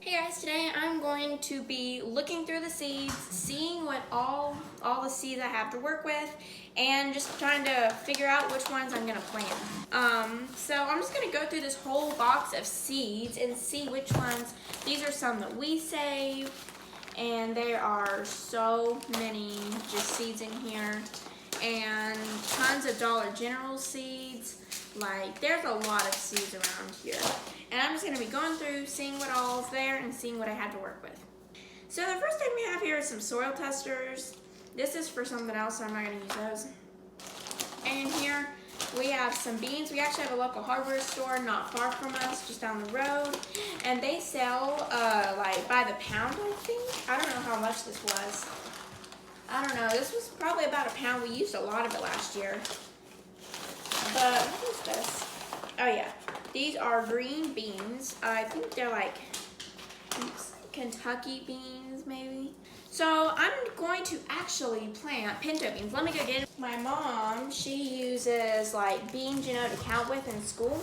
Hey guys, today I'm going to be looking through the seeds, seeing what all the seeds I have to work with, and just trying to figure out which ones I'm gonna plant. So I'm just gonna go through this whole box of seeds and see which ones. These are some that we save, and there are so many just seeds in here, and tons of Dollar General seeds. Like, there's a lot of seeds around here. And I'm just going to be going through, seeing what all's there, and seeing what I have to work with. So the first thing we have here is some soil testers. This is for something else, so I'm not going to use those. And here we have some beans. We actually have a local hardware store not far from us, just down the road. And they sell, like, by the pound, I think. I don't know how much this was. I don't know. This was probably about a pound. We used a lot of it last year. But what is this? Oh yeah, these are green beans. I think they're like Kentucky beans maybe. So I'm going to actually plant pinto beans. Let me go get it. My mom, she uses like beans, you know, to count with in school.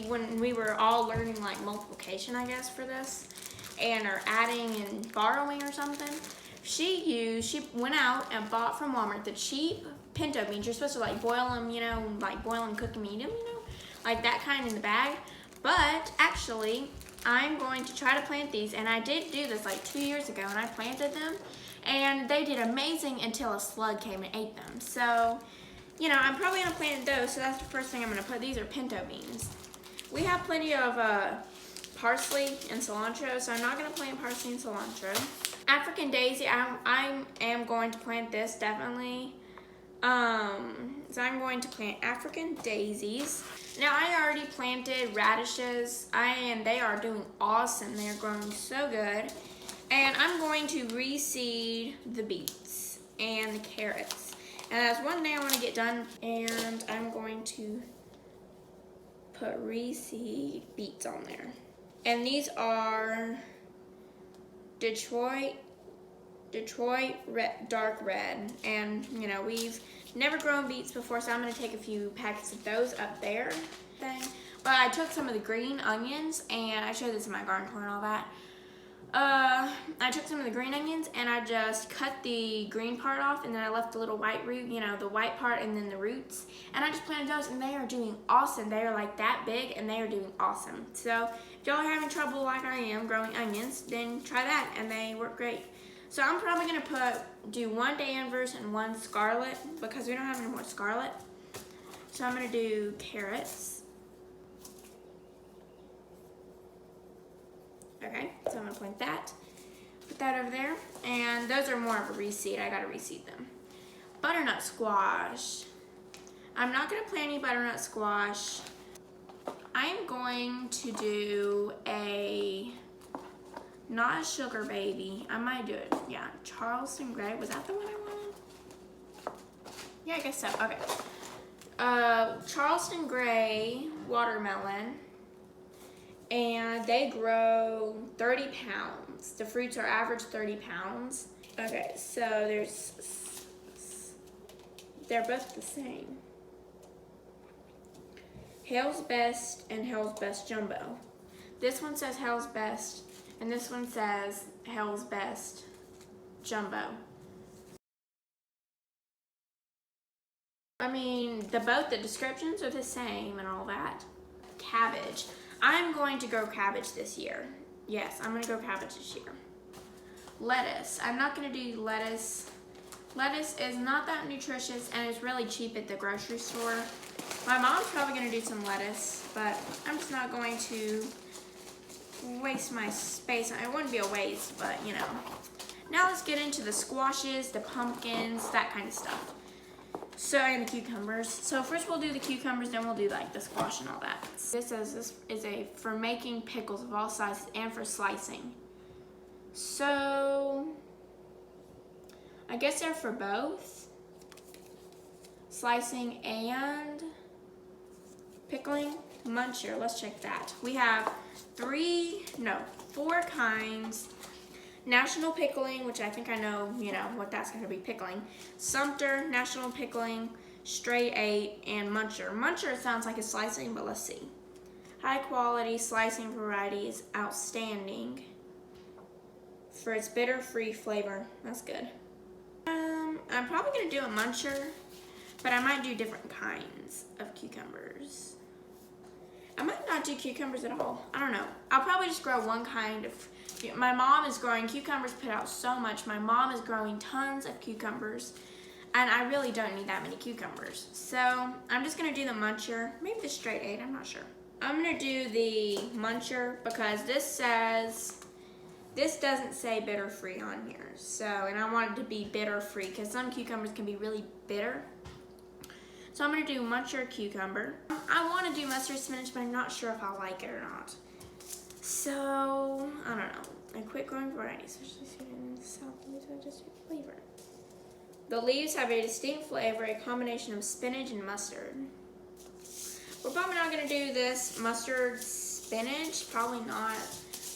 When we were all learning like multiplication, I guess, for this, and or adding and borrowing or something, she went out and bought from Walmart the cheap pinto beans. You're supposed to like boil them, you know, like boil them, cook them, eat them, you know, like that kind in the bag. But actually, I'm going to try to plant these, and I did do this like 2 years ago, and I planted them, and they did amazing until a slug came and ate them. So, you know, I'm probably gonna plant those, so that's the first thing I'm gonna put. These are pinto beans. We have plenty of parsley and cilantro, so I'm not gonna plant parsley and cilantro. African daisy, I am going to plant this, definitely. So I'm going to plant African daisies. Now I already planted radishes, and they are doing awesome. They are growing so good. And I'm going to reseed the beets and the carrots. And that's one thing I want to get done. And I'm going to put reseed beets on there. And these are Detroit dark red, and you know, we've never grown beets before, so I'm going to take a few packets of those up there. But I took some of the green onions, and I showed this in my garden tour and all that. I took some of the green onions, and I just cut the green part off, and then I left the little white root, you know, the white part, and then the roots, and I just planted those, and they are doing awesome. They are like that big, and they are doing awesome. So if y'all are having trouble like I am growing onions, then try that, and they work great. So I'm probably gonna do one Danvers and one Scarlet, because we don't have any more Scarlet. So I'm gonna do carrots. Okay, so I'm gonna plant that. Put that over there. And those are more of a reseed. I gotta reseed them. Butternut squash. I'm not gonna plant any butternut squash. I'm going to do not a sugar baby. I might do it. Yeah, Charleston Gray. Was that the one I wanted? Yeah, I guess so. Okay. Charleston Gray watermelon. And they grow 30 pounds. The fruits are average 30 pounds. Okay, so they're both the same. Hale's Best and Hale's Best Jumbo. This one says Hale's Best, and this one says Hale's Best Jumbo. I mean, both the descriptions are the same and all that. Cabbage. I'm going to grow cabbage this year. Yes, I'm going to grow cabbage this year. Lettuce. I'm not going to do lettuce. Lettuce is not that nutritious, and it's really cheap at the grocery store. My mom's probably going to do some lettuce, but I'm just not going to waste my space. It wouldn't be a waste, but you know. Now let's get into the squashes, the pumpkins, that kind of stuff. So, and the cucumbers. So first we'll do the cucumbers, then we'll do like the squash and all that. This is for making pickles of all sizes and for slicing. So I guess they're for both slicing and pickling. Muncher, let's check that. We have 4 kinds. National Pickling, which I think I know, you know, what that's going to be pickling. Sumter, National Pickling, Straight 8, and Muncher. Muncher sounds like it's slicing, but let's see. High quality slicing variety is outstanding for its bitter-free flavor. That's good. I'm probably gonna do a muncher, but I might do different kinds of cucumbers. I might not do cucumbers at all. I don't know. I'll probably just grow one kind of. My mom is growing cucumbers, put out so much. My mom is growing tons of cucumbers, and I really don't need that many cucumbers. So I'm just gonna do the muncher, maybe the straight 8, I'm not sure. I'm gonna do the muncher because this doesn't say bitter free on here. So, and I want it to be bitter free because some cucumbers can be really bitter. So I'm gonna do muncher cucumber. I wanna do mustard spinach, but I'm not sure if I like it or not. So, I don't know. A quick growing variety, especially suited in the South, with a distinct flavor. The leaves have a distinct flavor, a combination of spinach and mustard. We're probably not gonna do this mustard spinach, probably not,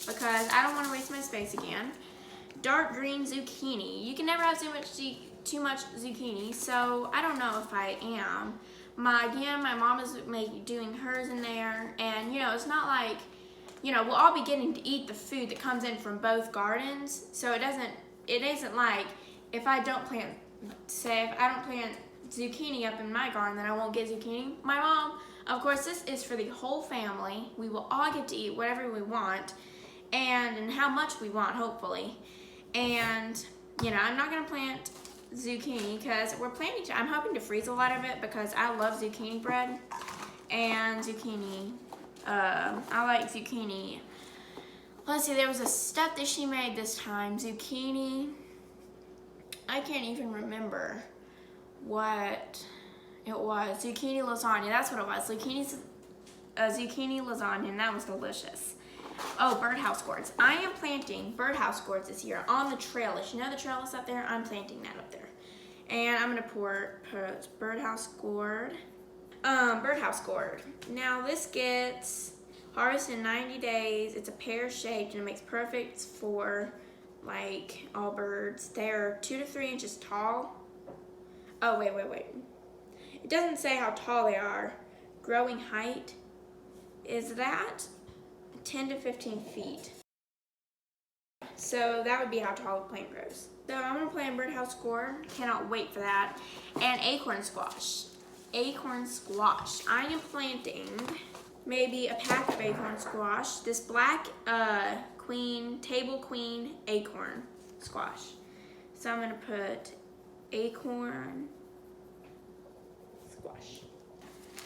because I don't wanna waste my space again. Dark green zucchini. You can never have too much zucchini, so I don't know if I am. Again, my mom is doing hers in there, and you know, it's not like, you know, we'll all be getting to eat the food that comes in from both gardens, so it isn't like if I don't plant, say if I don't plant zucchini up in my garden, then I won't get zucchini. My mom, of course, this is for the whole family. We will all get to eat whatever we want, and how much we want, hopefully. And, you know, I'm not gonna plant zucchini because I'm hoping to freeze a lot of it because I love zucchini bread and zucchini. I like zucchini. Let's see, there was a stuff that she made this time. Zucchini. I can't even remember what it was. Zucchini lasagna. That's what it was. Zucchini lasagna, and that was delicious. Oh, birdhouse gourds. I am planting birdhouse gourds this year on the trellis. You know the trellis up there? I'm planting that up there. And I'm gonna put birdhouse gourd. Birdhouse gourd. Now this gets harvested in 90 days. It's a pear shaped and it makes perfect for like all birds. They're 2 to 3 inches tall. Oh, wait. It doesn't say how tall they are. Growing height is that 10 to 15 feet. So that would be how tall the plant grows. So I'm gonna plant birdhouse gourd. Cannot wait for that. And acorn squash. Acorn squash. I am planting maybe a pack of acorn squash. This black table queen acorn squash. So I'm gonna put acorn squash.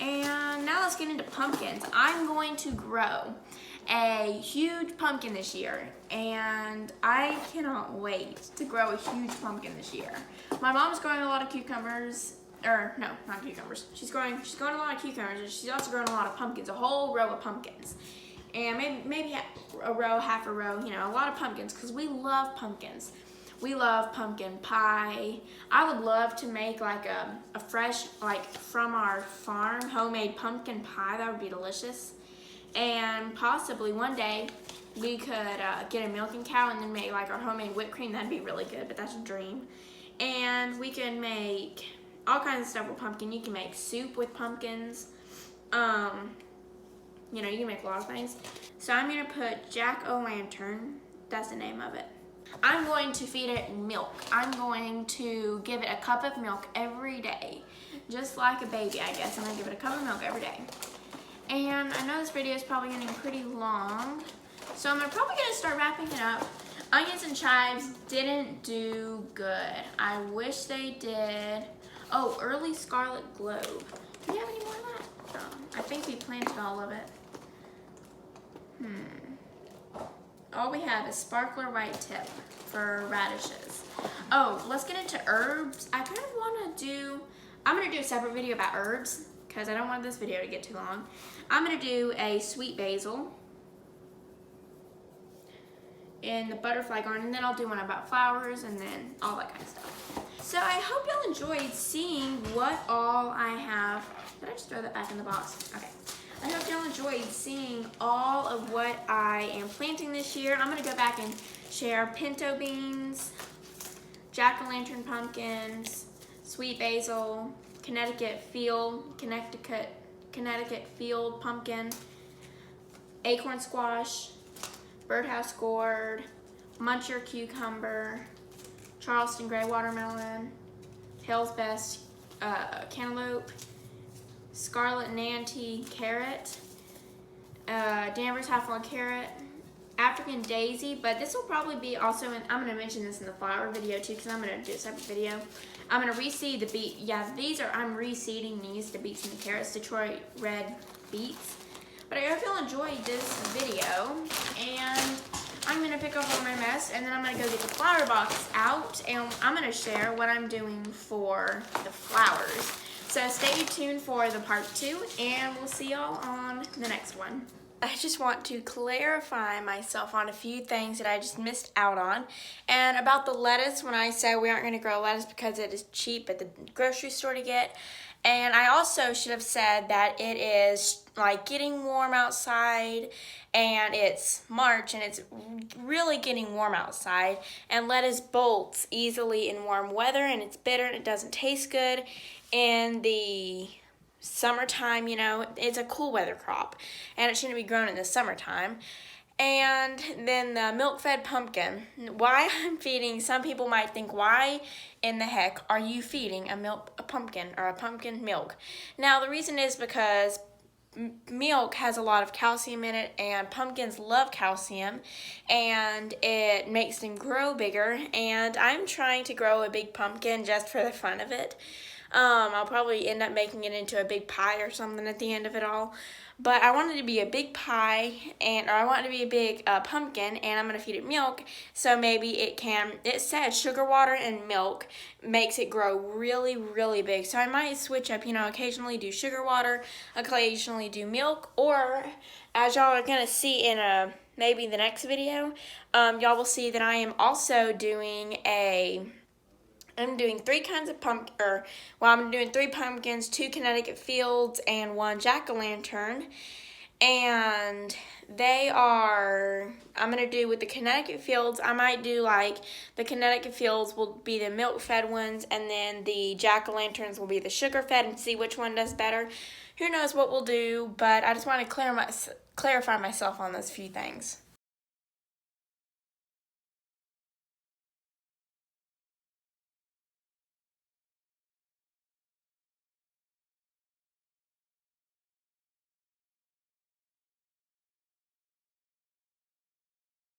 And now let's get into pumpkins. I'm going to grow a huge pumpkin this year, and I cannot wait to grow a huge pumpkin this year. My mom's growing a lot of cucumbers, or no, not cucumbers. She's growing a lot of cucumbers, and she's also growing a lot of pumpkins, a whole row of pumpkins. And maybe a row, half a row, you know, a lot of pumpkins, because we love pumpkins. We love pumpkin pie. I would love to make like a fresh, like from our farm, homemade pumpkin pie. That would be delicious. And possibly one day we could get a milking cow and then make like our homemade whipped cream. That'd be really good, but that's a dream. And we can make all kinds of stuff with pumpkin. You can make soup with pumpkins. You know, you can make a lot of things. So I'm gonna put jack-o'-lantern. That's the name of it. I'm going to feed it milk. I'm going to give it a cup of milk every day. Just like a baby, I guess. I'm gonna give it a cup of milk every day. And I know this video is probably getting pretty long, so I'm probably gonna start wrapping it up. Onions and chives didn't do good. I wish they did. Oh, early scarlet globe. Do we have any more of that? I think we planted all of it. All we have is sparkler white tip for radishes. Oh, let's get into herbs. I kind of want to do, I'm going to do a separate video about herbs because I don't want this video to get too long. I'm going to do a sweet basil in the butterfly garden, and then I'll do one about flowers and then all that kind of stuff. So I hope y'all enjoyed seeing what all I have. Did I just throw that back in the box? Okay. I hope y'all enjoyed seeing all of what I am planting this year. I'm gonna go back and share pinto beans, jack-o'-lantern pumpkins, sweet basil, Connecticut field pumpkin, acorn squash, birdhouse gourd, muncher cucumber, Charleston gray watermelon, Hell's Best cantaloupe, scarlet Nanty carrot, Danvers hawthorn carrot, African daisy, but this will probably be also in, I'm going to mention this in the flower video too, because I'm going to do a separate video. I'm going to reseed the beet. Yeah, I'm reseeding these, the beets and the carrots, Detroit red beets. But I hope you'll enjoy this video, and I'm going to pick up all my mess, and then I'm going to go get the flower box out, and I'm going to share what I'm doing for the flowers. So stay tuned for the part 2, and we'll see y'all on the next one. I just want to clarify myself on a few things that I just missed out on. And about the lettuce, when I say we aren't going to grow lettuce because it is cheap at the grocery store to get. And I also should have said that it is like getting warm outside, and it's March and it's really getting warm outside, and lettuce bolts easily in warm weather, and it's bitter and it doesn't taste good in the summertime. You know, it's a cool weather crop and it shouldn't be grown in the summertime. And then the milk-fed pumpkin. Why I'm feeding, some people might think, why in the heck are you feeding a pumpkin or a pumpkin milk? Now the reason is because milk has a lot of calcium in it, and pumpkins love calcium, and it makes them grow bigger. And I'm trying to grow a big pumpkin just for the fun of it. I'll probably end up making it into a big pie or something at the end of it all. But I want it to be a big pie, or I want it to be a big pumpkin, and I'm going to feed it milk, so maybe it says sugar water and milk makes it grow really, really big. So I might switch up, occasionally do sugar water, occasionally do milk, or as y'all are going to see in maybe the next video, y'all will see that I am also doing I'm doing 3 kinds of I'm doing 3 pumpkins, 2 Connecticut Fields, and 1 jack-o'-lantern. And I'm going to do with the Connecticut Fields, I might do like the Connecticut Fields will be the milk-fed ones, and then the jack-o'-lanterns will be the sugar-fed, and see which one does better. Who knows what we'll do, but I just want to clarify myself on those few things.